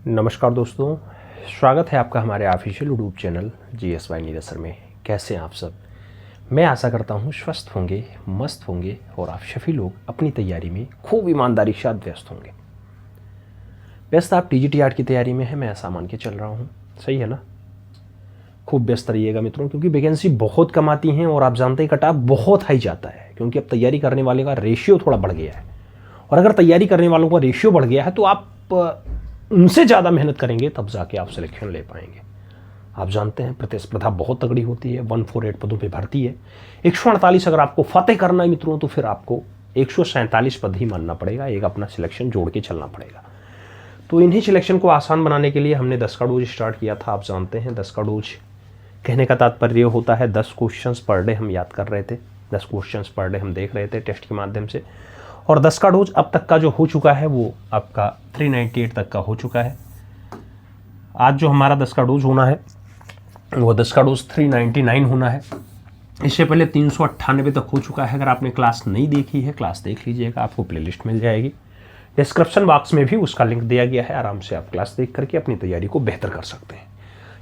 नमस्कार दोस्तों, स्वागत है आपका हमारे official YouTube channel GSY Neeraj sir में। कैसे हैं आप सब? मैं आशा करता हूं स्वस्थ होंगे, मस्त होंगे और आप सभी लोग अपनी तैयारी में खूब ईमानदारी के साथ व्यस्त होंगे। व्यस्त आप TGT की तैयारी में हैं, मैं ऐसा मान के चल रहा हूं, सही है ना? खूब व्यस्त रहिएगा मित्रों, क्योंकि वैकेंसी बहुत कम आती हैं और आप जानते हैं कट ऑफ बहुत हाई जाता है, क्योंकि अब तैयारी करने वाले का रेशियो थोड़ा बढ़ गया है। और अगर तैयारी करने वालों का रेशियो बढ़ गया है तो आप उनसे ज़्यादा मेहनत करेंगे तब जाके आप सिलेक्शन ले पाएंगे। आप जानते हैं प्रतिस्पर्धा बहुत तगड़ी होती है, 148 पदों पे भर्ती है। 148 अगर आपको फतेह करना है मित्रों तो फिर आपको 147 पद ही मानना पड़ेगा, एक अपना सिलेक्शन जोड़ के चलना पड़ेगा। तो इन्हीं सिलेक्शन को आसान बनाने के लिए हमने 10 का डोज स्टार्ट किया था। आप जानते हैं 10 का डोज कहने का तात्पर्य होता है 10 क्वेश्चंस पर डे हम याद कर रहे थे, 10 क्वेश्चंस पर डे हम देख रहे थे टेस्ट के माध्यम से। और 10 का डोज अब तक का जो हो चुका है वो आपका 398 तक का हो चुका है। आज जो हमारा 10 का डोज होना है वो 10 का डोज 399 होना है। इससे पहले 398 तक हो चुका है। अगर आपने क्लास नहीं देखी है, क्लास देख लीजिएगा, आपको प्लेलिस्ट मिल जाएगी। डिस्क्रिप्शन बॉक्स में भी उसका लिंक दिया गया है, आराम से आप क्लास देख करके अपनी तैयारी को बेहतर कर सकते हैं।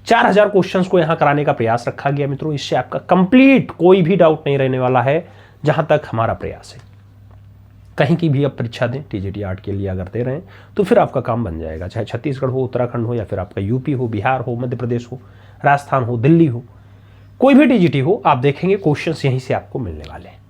4000 क्वेश्चंस को यहाँ कराने का प्रयास रखा गया मित्रों। इससे आपका कंप्लीट कोई भी डाउट नहीं रहने वाला है, जहाँ तक हमारा प्रयास है। कहीं की भी आप परीक्षा दें, TGT के लिए अगर दे रहे हैं तो फिर आपका काम बन जाएगा, चाहे छत्तीसगढ़ हो, उत्तराखंड हो, या फिर आपका यूपी हो, बिहार हो, मध्य प्रदेश हो, राजस्थान हो, दिल्ली हो, कोई भी TGT हो, आप देखेंगे क्वेश्चंस यहीं से आपको मिलने वाले हैं।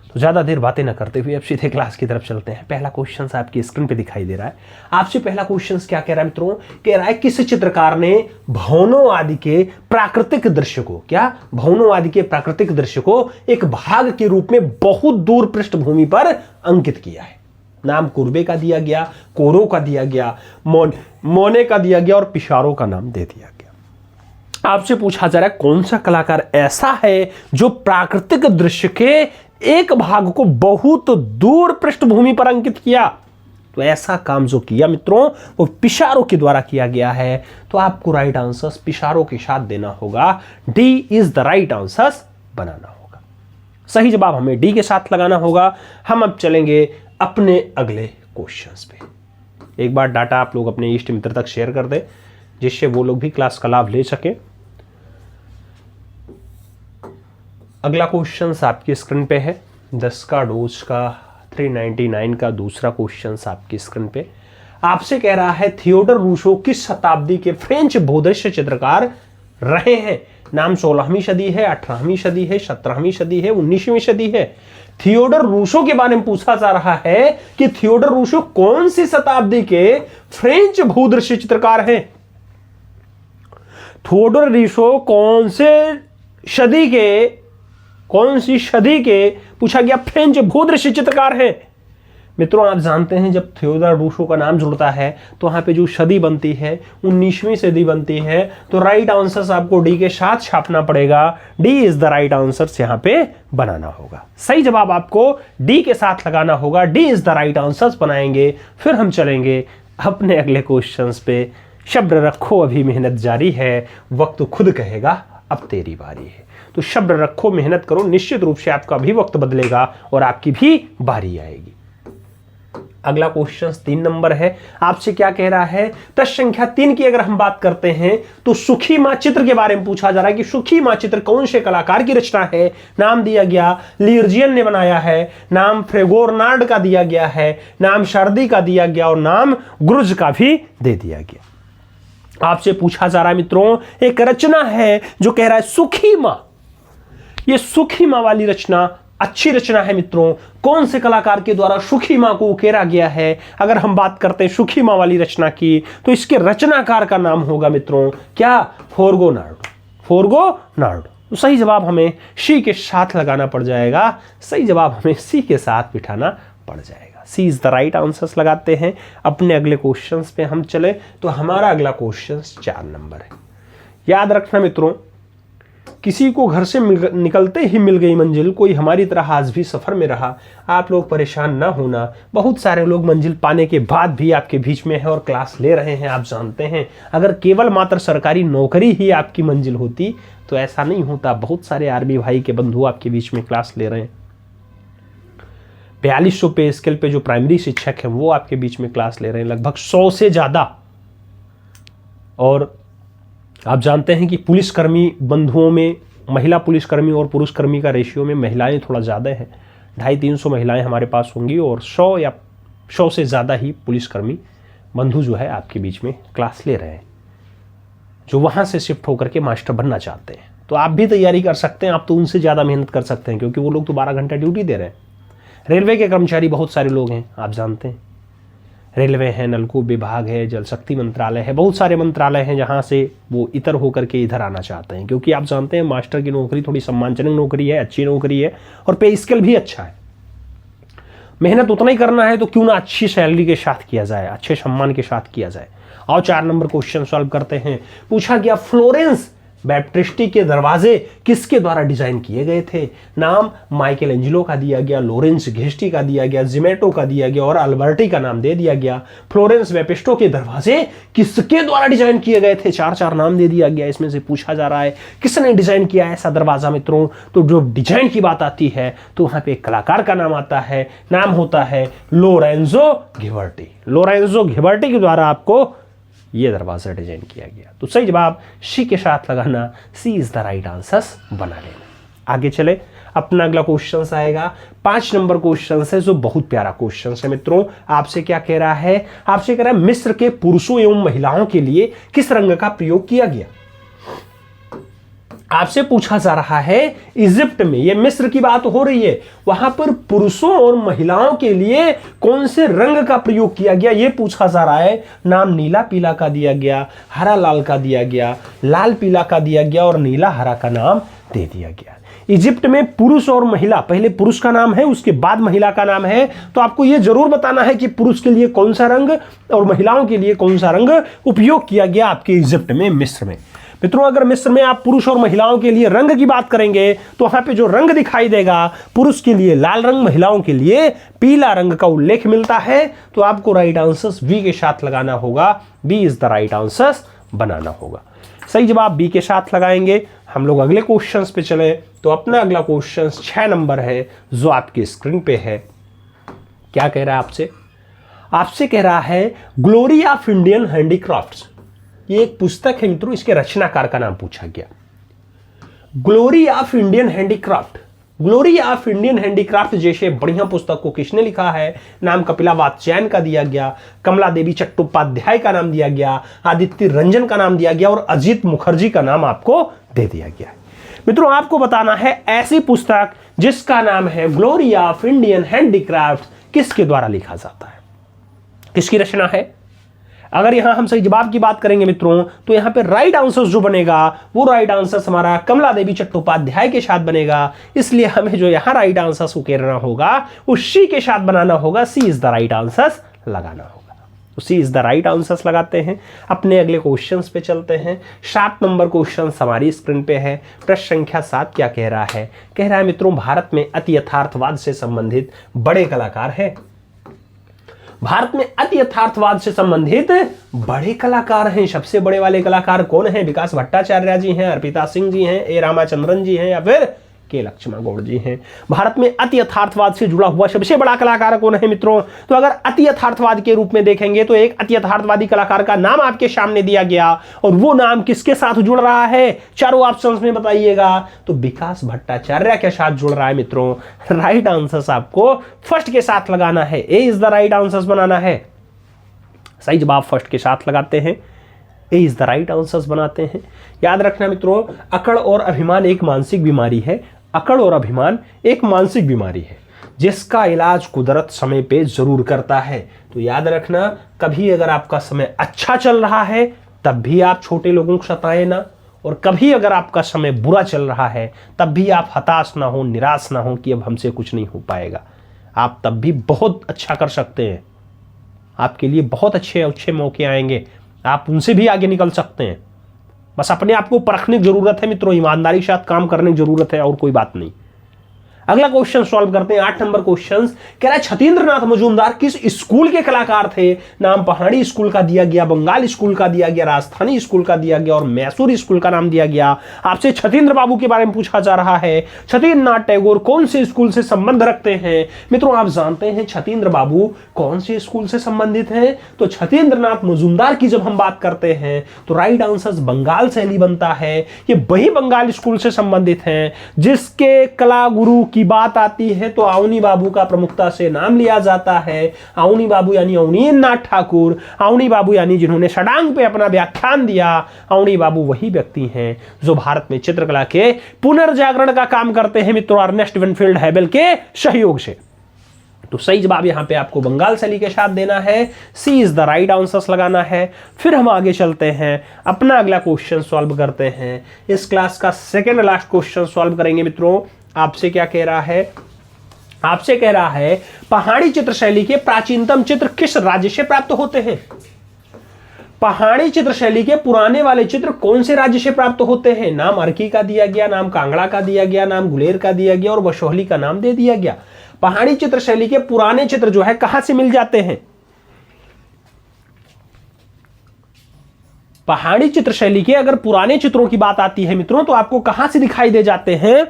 तो ज़्यादा देर बातें न करते हुए अब सीधे क्लास की तरफ चलते हैं। पहला क्वेश्चन आपकी स्क्रीन पे दिखाई दे रहा है। आपसे पहला क्वेश्चन क्या कह रहा है मित्रों? कह रहा है किस चित्रकार ने भवनों आदि के प्राकृतिक दृश्य को, क्या भवनों आदि के प्राकृतिक दृश्य को एक भाग के रूप में बहुत दूर पृष्ठभूमि पर अंकित किया है? नाम कुर्बे का दिया गया, कोरो का दिया गया, मोने का दिया गया और पिशारो का नाम दे दिया गया। आपसे पूछा जा रहा है कौन सा कलाकार ऐसा है जो प्राकृतिक दृश्य के एक भाग को बहुत दूर पृष्ठभूमि पर अंकित किया? तो ऐसा काम जो किया मित्रों वो पिशारो के द्वारा किया गया है। तो आपको राइट आंसर पिशारो के साथ देना होगा। D is the right answer बनाना होगा। सही जवाब हमें डी के साथ लगाना होगा। हम अब चलेंगे अपने अगले क्वेश्चंस पे। एक बार डाटा आप लोग अपने इष्ट मित्र तक शेयर कर दें, जिससे वो लोग भी क्लास का लाभ ले सकें। अगला क्वेश्चन आपकी स्क्रीन पे है। 10 का डोज का 399 का दूसरा क्वेश्चन आपकी स्क्रीन पे। आपसे कह रहा है थियोडर रूसो किस शताब्दी के फ्रेंच भूदृश्य चित्रकार रहे हैं? नाम 16वीं सदी है, 18वीं सदी है, 17वीं सदी है, 19वीं सदी है। थियोडर रूसो के बारे में पूछा जा रहा है कि थियोडर रूसो कौन सी शताब्दी के फ्रेंच भूदृश्य चित्रकार हैं? थियोडर रूसो कौन सी सदी के पूछा गया फ्रेंच भूदृश्य चित्रकार है? मित्रों आप जानते हैं जब थियोडर रूसो का नाम जुड़ता है तो वहां पे जो सदी बनती है 19वीं सदी बनती है। तो राइट आंसर आपको डी के साथ छापना पड़ेगा। D is the right answer यहां पे बनाना होगा। सही जवाब आपको डी के साथ लगाना होगा। D is the right answer बनाएंगे। फिर हम चलेंगे अपने अगले क्वेश्चन पे। शब्द रखो अभी मेहनत जारी है, वक्त खुद कहेगा अब तेरी बारी है। तो शब्द रखो, मेहनत करो, निश्चित रूप से आपका भी वक्त बदलेगा और आपकी भी बारी आएगी। अगला क्वेश्चन 3 नंबर है। आपसे क्या कह रहा है? प्रश्न संख्या 3 की अगर हम बात करते हैं तो सुखी मां चित्र के बारे में पूछा जा रहा है कि सुखी मां चित्र कौन से कलाकार की रचना है? नाम दिया गया लियर्जियन ने बनाया है, नाम फ्रेगोर्नार्ड का दिया गया है, नाम सर्दी का दिया गया और नाम ग्रुज का भी दे दिया गया। आपसे पूछा जा रहा है मित्रों एक रचना है जो कह रहा है सुखी मां। ये सुखी मां वाली रचना अच्छी रचना है मित्रों। कौन से कलाकार के द्वारा सुखी मां को उकेरा गया है? अगर हम बात करते हैं सुखी मां वाली रचना की तो इसके रचनाकार का नाम होगा मित्रों क्या? फोरगोनार्ड। तो सही जवाब हमें सी के साथ लगाना पड़ जाएगा। सही जवाब हमें सी के साथ बिठाना पड़ जाएगा। सी इज द राइट आंसर लगाते हैं। अपने अगले क्वेश्चन पे हम चले तो हमारा अगला क्वेश्चन 4 नंबर है। याद रखना मित्रों, किसी को घर से निकलते ही मिल गई मंजिल, कोई हमारी तरह आज भी सफर में रहा। आप लोग परेशान ना होना, बहुत सारे लोग मंजिल पाने के बाद भी आपके बीच में है और क्लास ले रहे हैं। आप जानते हैं अगर केवल मात्र सरकारी नौकरी ही आपकी मंजिल होती तो ऐसा नहीं होता। बहुत सारे आर्मी भाई के बंधु आपके बीच में क्लास ले रहे हैं। 4200 पे स्केल पे जो प्राइमरी शिक्षक हैं वो आपके बीच में क्लास ले रहे हैं। लगभग 100 से ज़्यादा और आप जानते हैं कि पुलिसकर्मी बंधुओं में महिला पुलिसकर्मी और पुरुषकर्मी का रेशियो में महिलाएं थोड़ा ज़्यादा हैं। 250-300 महिलाएं हमारे पास होंगी और 100 या 100 से ज़्यादा ही पुलिसकर्मी बंधु जो है आपके बीच में क्लास ले रहे हैं, जो वहाँ से शिफ्ट होकर के मास्टर बनना चाहते हैं। तो आप भी तैयारी कर सकते हैं, आप तो उनसे ज़्यादा मेहनत कर सकते हैं, क्योंकि वो लोग तो 12 घंटा ड्यूटी दे रहे हैं। रेलवे के कर्मचारी बहुत सारे लोग हैं, आप जानते हैं, रेलवे है, नलकूप विभाग है, जल शक्ति मंत्रालय है, बहुत सारे मंत्रालय हैं जहाँ से वो इतर होकर के इधर आना चाहते हैं, क्योंकि आप जानते हैं मास्टर की नौकरी थोड़ी सम्मानजनक नौकरी है, अच्छी नौकरी है और पे स्केल भी अच्छा है। मेहनत उतना ही करना है तो क्यों ना अच्छी सैलरी के साथ किया जाए, अच्छे सम्मान के साथ किया जाए। आओ 4 नंबर क्वेश्चन सॉल्व करते हैं। पूछा गया फ्लोरेंस बैप्टिस्टी के दरवाजे किसके द्वारा डिजाइन किए गए थे? नाम माइकल एंजेलो का दिया गया, लोरेंस घेस्टी का दिया गया, जिमेटो का दिया गया और अल्बर्टी का नाम दे दिया गया। फ्लोरेंस बैप्टिस्टो के दरवाजे किसके द्वारा डिजाइन किए गए थे? 4 नाम दे दिया गया। इसमें से पूछा जा रहा है किसने डिजाइन किया ऐसा दरवाजा मित्रों? तो जो डिजाइन की बात आती है तो वहां पे एक कलाकार का नाम आता है, नाम होता है लोरेंजो घिबर्टी। लोरेंजो घिबर्टी के द्वारा आपको ये दरवाजा डिजाइन किया गया। तो सही जवाब सी के साथ लगाना, सी इज द राइट आंसर बना लेना। आगे चले, अपना अगला क्वेश्चन आएगा 5 नंबर क्वेश्चन है, जो बहुत प्यारा क्वेश्चन है मित्रों। आपसे क्या कह रहा है? आपसे कह रहा है मिस्र के पुरुषों एवं महिलाओं के लिए किस रंग का प्रयोग किया गया? आपसे पूछा जा रहा है इजिप्ट में, ये मिस्र की बात हो रही है, वहां पर पुरुषों और महिलाओं के लिए कौन से रंग का प्रयोग किया गया ये पूछा जा रहा है। नाम नीला पीला का दिया गया, हरा लाल का दिया गया, लाल पीला का दिया गया और नीला हरा का नाम दे दिया गया। इजिप्ट में पुरुष और महिला, पहले पुरुष का नाम है उसके बाद महिला का नाम है, तो आपको यह जरूर बताना है कि पुरुष के लिए कौन सा रंग और महिलाओं के लिए कौन सा रंग उपयोग किया गया आपके इजिप्ट में, मिस्र में। मित्रों अगर मिस्र में आप पुरुष और महिलाओं के लिए रंग की बात करेंगे तो वहां पे जो रंग दिखाई देगा, पुरुष के लिए लाल रंग, महिलाओं के लिए पीला रंग का उल्लेख मिलता है। तो आपको राइट आंसर बी के साथ लगाना होगा, B is the right answer बनाना होगा। सही जवाब बी के साथ लगाएंगे। हम लोग अगले क्वेश्चन पे चले, तो अपना अगला क्वेश्चन 6 नंबर है जो आपकी स्क्रीन पे है। क्या कह रहा है आपसे? आपसे कह रहा है ग्लोरी ऑफ इंडियन हैंडीक्राफ्ट्स, ये एक पुस्तक है मित्रों, इसके रचनाकार का नाम पूछा गया। Glory of Indian handicraft, glory of Indian handicraft जैसे बढ़िया पुस्तक को किसने लिखा है? नाम कपिला वात्स्यायन का दिया गया, कमला देवी चट्टोपाध्याय का नाम दिया गया, आदित्य रंजन का नाम दिया गया और अजीत मुखर्जी का नाम आपको दे दिया गया। मित्रों आपको बताना है ऐसी पुस्तक जिसका नाम है ग्लोरी ऑफ इंडियन हैंडीक्राफ्ट किसके द्वारा लिखा जाता है, किसकी रचना है? अगर यहां हम सही जवाब की बात करेंगे मित्रों तो यहां पे राइट आंसर जो बनेगा वो राइट आंसर हमारा कमला देवी चट्टोपाध्याय के साथ बनेगा। इसलिए हमें जो यहां राइट आंसर उकेरना होगा वो सी के साथ बनाना होगा, सी इज द राइट आंसर लगाना होगा। तो सी इज द राइट आंसर लगाते हैं। अपने अगले क्वेश्चन पे चलते हैं। 7 नंबर क्वेश्चन हमारी स्क्रीन पे है। प्रश्न संख्या 7 क्या कह रहा है? कह रहा है मित्रों भारत में अति यथार्थवाद से संबंधित बड़े कलाकार हैं। भारत में अति यथार्थवाद से संबंधित बड़े कलाकार हैं। सबसे बड़े वाले कलाकार कौन हैं? विकास भट्टाचार्य जी हैं, अर्पिता सिंह जी हैं, ए रामाचंद्रन जी हैं या फिर के लक्ष्मण गौड़ जी हैं। भारत में अति यथार्थवाद से जुड़ा हुआ सबसे बड़ा कलाकार कौन है मित्रों? तो अगर अति यथार्थवाद के रूप में देखेंगे तो एक अति यथार्थवादी कलाकार का नाम आपके सामने दिया गया और वो नाम किसके साथ जुड़ रहा है? चारों ऑप्शंस में बताइएगा। तो विकास भट्टाचार्य के साथ जुड़ रहा है मित्रों। राइट आंसर आपको फर्स्ट के साथ लगाना है, ए इज द राइट आंसर बनाना है। सही जवाब फर्स्ट के साथ लगाते हैं, ए इज द राइट आंसर बनाते हैं। याद रखना मित्रों अकड़ और अभिमान एक मानसिक बीमारी है। अकड़ और अभिमान एक मानसिक बीमारी है जिसका इलाज कुदरत समय पे जरूर करता है। तो याद रखना कभी अगर आपका समय अच्छा चल रहा है तब भी आप छोटे लोगों को सताएं ना, और कभी अगर आपका समय बुरा चल रहा है तब भी आप हताश ना हो, निराश ना हो कि अब हमसे कुछ नहीं हो पाएगा। आप तब भी बहुत अच्छा कर सकते हैं। आपके लिए बहुत अच्छे अच्छे मौके आएंगे, आप उनसे भी आगे निकल सकते हैं। बस अपने आप को परखने की जरूरत है मित्रों, ईमानदारी के साथ काम करने की जरूरत है और कोई बात नहीं। अगला क्वेश्चन सॉल्व करते हैं, 8 नंबर क्वेश्चन। कह रहा है छतेंद्र नाथ मजूमदार किस स्कूल के कलाकार थे? नाम पहाड़ी स्कूल का दिया गया, बंगाल स्कूल का दिया गया, राजस्थानी स्कूल का दिया गया और मैसूर स्कूल का नाम दिया गया। आपसे छतेंद्र बाबू के बारे में पूछा जा रहा है। छतेंद्र नाथ टैगोर कौन से स्कूल से संबंध रखते हैं? मित्रों आप जानते हैं छतेंद्र बाबू कौन से स्कूल से संबंधित हैं? तो छतेंद्र नाथ मजूमदार की जब हम बात करते हैं तो राइट आंसर बंगाल शैली बनता है। ये वही बंगाल स्कूल से संबंधित हैं जिसके कला गुरु की बात आती है तो अवनी बाबू का प्रमुखता से नाम लिया जाता है। अवनी बाबू यानी अवनीन्द्र नाथ ठाकुर, अवनी बाबू यानी जिन्होंने षडांग पे अपना व्याख्यान दिया, अवनी बाबू वही व्यक्ति हैं जो भारत में चित्रकला के पुनर्जागरण का काम करते हैं मित्रों अर्नेस्ट विनफील्ड हैबल के सहयोग से। तो सही जवाब यहां पे आपको बंगाल शैली के साथ देना है, सी इज द राइट आंसर लगाना है। फिर हम आगे चलते हैं, अपना अगला क्वेश्चन सॉल्व करते हैं। इस क्लास का सेकेंड लास्ट क्वेश्चन सॉल्व करेंगे मित्रों। आपसे क्या कह रहा है? आपसे कह रहा है पहाड़ी चित्र शैली के प्राचीनतम चित्र किस राज्य से प्राप्त होते हैं? पहाड़ी चित्र शैली के पुराने वाले चित्र कौन से राज्य से प्राप्त होते हैं? नाम अर्की का दिया गया, नाम कांगड़ा का दिया गया, नाम गुलेर का दिया गया और बशोहली का नाम दे दिया गया। पहाड़ी चित्र शैली के पुराने चित्र जो है कहां से मिल जाते हैं? पहाड़ी चित्र शैली के अगर पुराने चित्रों की बात आती है मित्रों तो आपको कहां से दिखाई दे जाते हैं?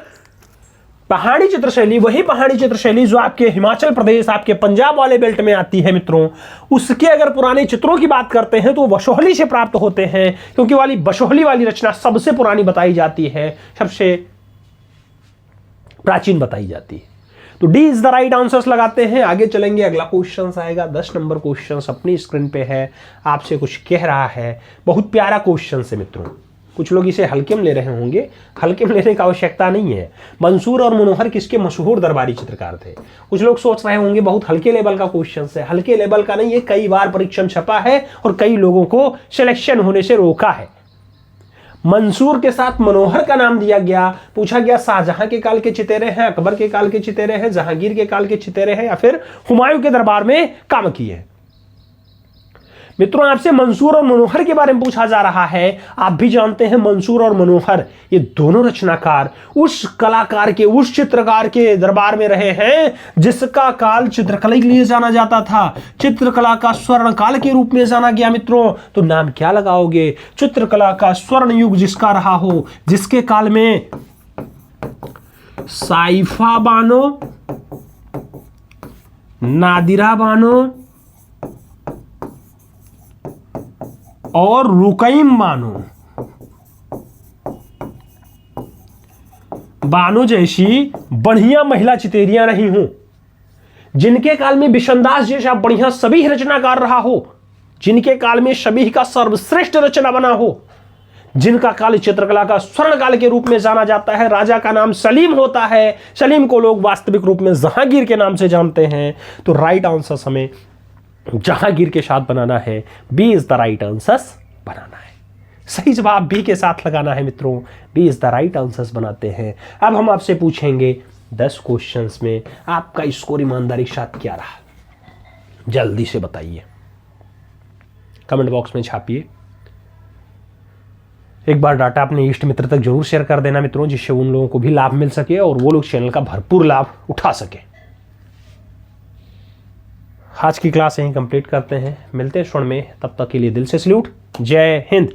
पहाड़ी चित्र शैली वही पहाड़ी चित्र शैली जो आपके हिमाचल प्रदेश, आपके पंजाब वाले बेल्ट में आती है मित्रों। उसके अगर पुराने चित्रों की बात करते हैं तो बशोहली से प्राप्त होते हैं, क्योंकि वाली बशोहली वाली रचना सबसे पुरानी बताई जाती है, सबसे प्राचीन बताई जाती है। तो D is the right answers लगाते हैं, आगे चलेंगे। अगला क्वेश्चन आएगा 10 नंबर क्वेश्चन अपनी स्क्रीन पे है, आपसे कुछ कह रहा है। बहुत प्यारा क्वेश्चन है मित्रों, कुछ लोग इसे हल्के में ले रहे होंगे, हल्के में लेने की आवश्यकता नहीं है। मंसूर और मनोहर किसके मशहूर दरबारी चित्रकार थे? कुछ लोग सोच रहे होंगे बहुत हल्के लेवल का क्वेश्चन है। हल्के लेवल का नहीं है, कई बार परीक्षा में छपा है और कई लोगों को सिलेक्शन होने से रोका है। मंसूर के साथ मनोहर का नाम दिया गया, पूछा गया शाहजहां के काल के चितेरे हैं, अकबर के काल के चितेरे हैं, जहांगीर के काल के चितेरे हैं या फिर हुमायूं के दरबार में काम किए हैं। मित्रों आपसे मंसूर और मनोहर के बारे में पूछा जा रहा है। आप भी जानते हैं मंसूर और मनोहर ये दोनों रचनाकार उस कलाकार के, उस चित्रकार के दरबार में रहे हैं जिसका काल चित्रकला के लिए जाना जाता था, चित्रकला का स्वर्ण काल के रूप में जाना गया। मित्रों तो नाम क्या लगाओगे? चित्रकला का स्वर्ण युग जिसका रहा हो, जिसके काल में साइफा बानो, नादिरा बानो और रुकैम बानो जैसी बढ़िया महिला चितेरियां रही हूं, जिनके काल में बिशनदास जैसा बढ़िया सभी रचनाकार रहा हो, जिनके काल में सभी का सर्वश्रेष्ठ रचना बना हो, जिनका काल चित्रकला का स्वर्ण काल के रूप में जाना जाता है। राजा का नाम सलीम होता है, सलीम को लोग वास्तविक रूप में जहांगीर के नाम से जानते हैं। तो राइट आंसर हमें जहांगीर के साथ बनाना है, B is the right answer बनाना है। सही जवाब बी के साथ लगाना है मित्रों, B is the right answer बनाते हैं। अब हम आपसे पूछेंगे 10 क्वेश्चंस में आपका स्कोर ईमानदारी के साथ क्या रहा, जल्दी से बताइए, कमेंट बॉक्स में छापिए। एक बार डाटा अपने इष्ट मित्र तक जरूर शेयर कर देना मित्रों, जिससे उन लोगों को भी लाभ मिल सके और वो लोग चैनल का भरपूर लाभ उठा सके। आज की क्लास यहीं कंप्लीट करते हैं, मिलते हैं क्षण में, तब तक के लिए दिल से सल्यूट, जय हिंद।